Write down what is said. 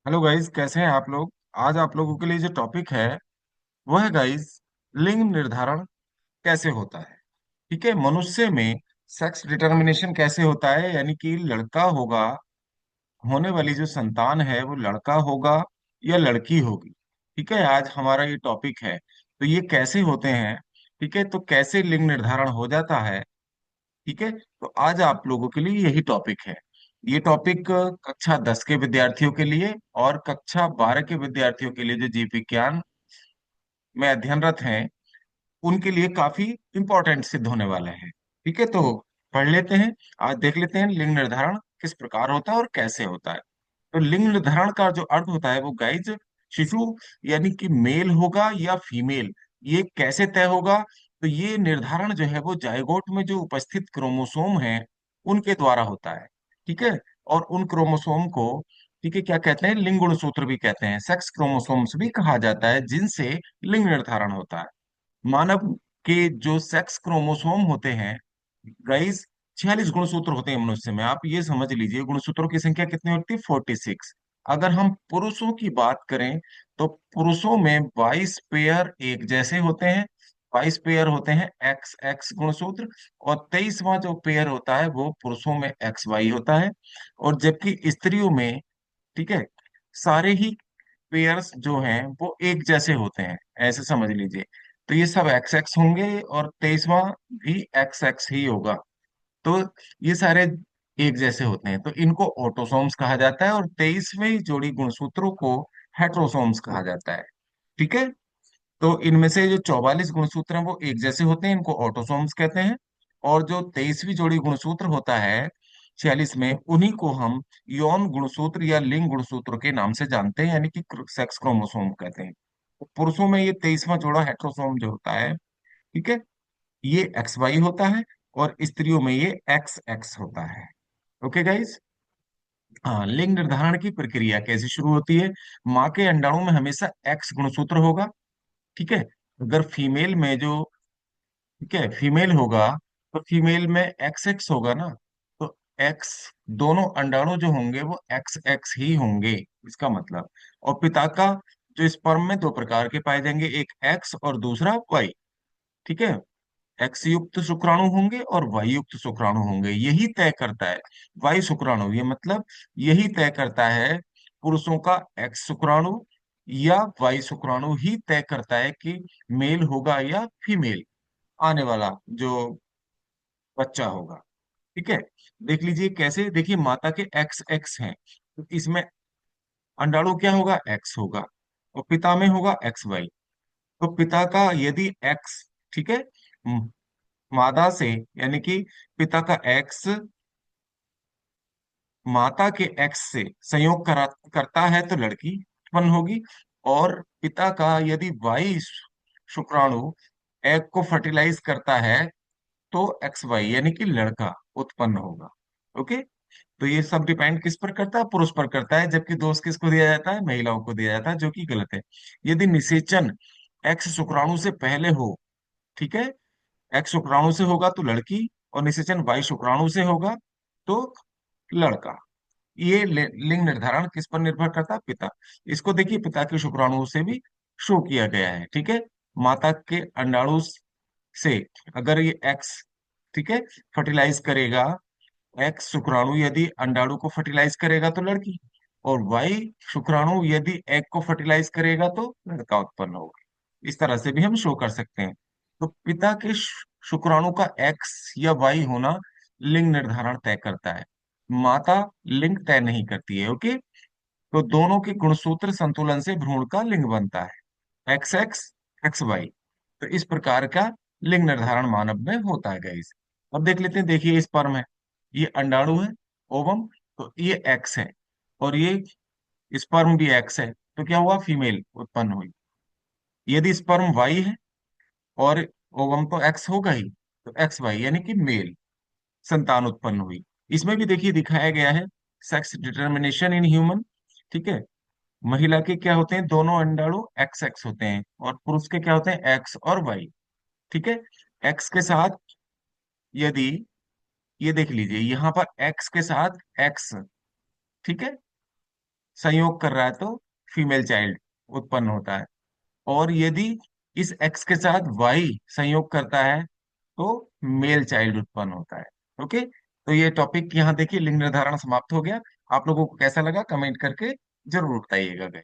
Hello guys, कैसे हैं आप लोग। आज आप लोगों के लिए जो टॉपिक है वो है गाइस, लिंग निर्धारण कैसे होता है। ठीक है, मनुष्य में सेक्स डिटरमिनेशन कैसे होता है, यानी कि लड़का होगा, होने वाली जो संतान है वो लड़का होगा या लड़की होगी। ठीक है, आज हमारा ये टॉपिक है। तो ये कैसे होते हैं, ठीक है, तो कैसे लिंग निर्धारण हो जाता है। ठीक है, तो आज आप लोगों के लिए यही टॉपिक है। ये टॉपिक कक्षा 10 के विद्यार्थियों के लिए और कक्षा 12 के विद्यार्थियों के लिए जो जीव विज्ञान में अध्ययनरत हैं उनके लिए काफी इंपॉर्टेंट सिद्ध होने वाला है। ठीक है, तो पढ़ लेते हैं। आज देख लेते हैं लिंग निर्धारण किस प्रकार होता है और कैसे होता है। तो लिंग निर्धारण का जो अर्थ होता है वो गाइज, शिशु यानी कि मेल होगा या फीमेल, ये कैसे तय होगा। तो ये निर्धारण जो है वो जाइगोट में जो उपस्थित क्रोमोसोम है उनके द्वारा होता है। ठीक है, और उन क्रोमोसोम को, ठीक है, क्या कहते हैं, लिंग गुणसूत्र भी कहते हैं, सेक्स क्रोमोसोम्स भी कहा जाता है, जिनसे लिंग निर्धारण होता है। मानव के जो सेक्स क्रोमोसोम होते हैं गाइस, 46 गुणसूत्र होते हैं मनुष्य में। आप ये समझ लीजिए गुणसूत्रों की संख्या कितनी होती है, 46। अगर हम पुरुषों की बात करें तो पुरुषों में 22 पेयर एक जैसे होते हैं, 22 पेयर होते हैं एक्स एक्स गुणसूत्र। और 23वां जो पेयर होता है वो पुरुषों में एक्स वाई होता है। और जबकि स्त्रियों में, ठीक है, सारे ही पेयर्स जो हैं वो एक जैसे होते हैं, ऐसे समझ लीजिए। तो ये सब एक्स एक्स होंगे और 23वां भी एक्स एक्स ही होगा। तो ये सारे एक जैसे होते हैं, तो इनको ऑटोसोम्स कहा जाता है, और 23वें जोड़ी गुणसूत्रों को हेट्रोसोम्स कहा जाता है। ठीक है, तो इनमें से जो 44 गुणसूत्र हैं वो एक जैसे होते हैं, इनको ऑटोसोम्स कहते हैं। और जो 23वीं जोड़ी गुणसूत्र होता है 46 में, उन्हीं को हम यौन गुणसूत्र या लिंग गुणसूत्र के नाम से जानते हैं, यानी कि सेक्स क्रोमोसोम कहते हैं। तो पुरुषों में ये 23वां जोड़ा हेट्रोसोम जो होता है, ठीक है, ये एक्स वाई होता है। और स्त्रियों में ये एक्स एक्स होता है। Okay guys. हाँ, लिंग निर्धारण की प्रक्रिया कैसे शुरू होती है। माँ के अंडाणु में हमेशा एक्स गुणसूत्र होगा। ठीक है, अगर फीमेल में जो, ठीक है, फीमेल होगा तो फीमेल में एक्स एक्स होगा ना। तो एक्स, दोनों अंडाणु जो होंगे वो एक्स एक्स ही होंगे, इसका मतलब। और पिता का जो स्पर्म में दो प्रकार के पाए जाएंगे, एक एक्स और दूसरा वाई। ठीक है, एक्स युक्त शुक्राणु होंगे और वाई युक्त शुक्राणु होंगे, यही तय करता है। वाई शुक्राणु, ये मतलब यही तय करता है पुरुषों का एक्स शुक्राणु या वाई शुक्राणु ही तय करता है कि मेल होगा या फीमेल आने वाला जो बच्चा होगा। ठीक है, देख लीजिए कैसे। देखिए, माता के एक्स एक्स हैं तो इसमें अंडाणु क्या होगा, एक्स होगा। और पिता में होगा एक्स वाई। तो पिता का यदि एक्स, ठीक है, म- मादा से, यानी कि पिता का एक्स माता के एक्स से संयोग करता है तो लड़की उत्पन्न होगी। और पिता का यदि वाई शुक्राणु एग को फर्टिलाइज करता है तो एक्स वाई यानी कि लड़का उत्पन्न होगा। ओके, तो ये सब डिपेंड किस पर करता है, पुरुष पर करता है, जबकि दोष किसको दिया जाता है, महिलाओं को दिया जाता है, जो कि गलत है। यदि निषेचन एक्स शुक्राणु से पहले हो, ठीक है, एक्स शुक्राणु से होगा तो लड़की, और निषेचन वाई शुक्राणु से होगा तो लड़का। ये लिंग निर्धारण किस पर निर्भर करता है, पिता। इसको देखिए पिता के शुक्राणु से भी शो किया गया है। ठीक है, माता के अंडाणु से अगर ये एक्स, ठीक है, फर्टिलाइज करेगा, एक्स शुक्राणु यदि अंडाणु को फर्टिलाइज करेगा तो लड़की, और वाई शुक्राणु यदि एग को फर्टिलाइज करेगा तो लड़का उत्पन्न होगा। इस तरह से भी हम शो कर सकते हैं। तो पिता के शुक्राणु का एक्स या वाई होना लिंग निर्धारण तय करता है, माता लिंग तय नहीं करती है। ओके, तो दोनों के गुणसूत्र संतुलन से भ्रूण का लिंग बनता है, एक्स एक्स एक्स वाई। तो इस प्रकार का लिंग निर्धारण मानव में होता है गाइस। अब देख लेते हैं, देखिए स्पर्म है, ये अंडाणु है, ओवम, तो ये एक्स है, और ये स्पर्म भी एक्स है, तो क्या हुआ, फीमेल उत्पन्न हुई। यदि स्पर्म वाई है और ओवम तो एक्स होगा ही, तो एक्स वाई यानी कि मेल संतान उत्पन्न हुई। इसमें भी देखिए दिखाया गया है सेक्स डिटर्मिनेशन इन ह्यूमन। ठीक है, महिला के क्या होते हैं, दोनों अंडाणु एक्स एक्स होते हैं, और पुरुष के क्या होते हैं, एक्स और वाई। ठीक है, एक्स के साथ यदि, ये देख लीजिए यहाँ पर एक्स के साथ एक्स, ठीक है, संयोग कर रहा है तो फीमेल चाइल्ड उत्पन्न होता है। और यदि इस एक्स के साथ वाई संयोग करता है तो मेल चाइल्ड उत्पन्न होता है। ओके, तो ये टॉपिक यहाँ देखिए लिंग निर्धारण समाप्त हो गया। आप लोगों को कैसा लगा कमेंट करके जरूर बताइएगा।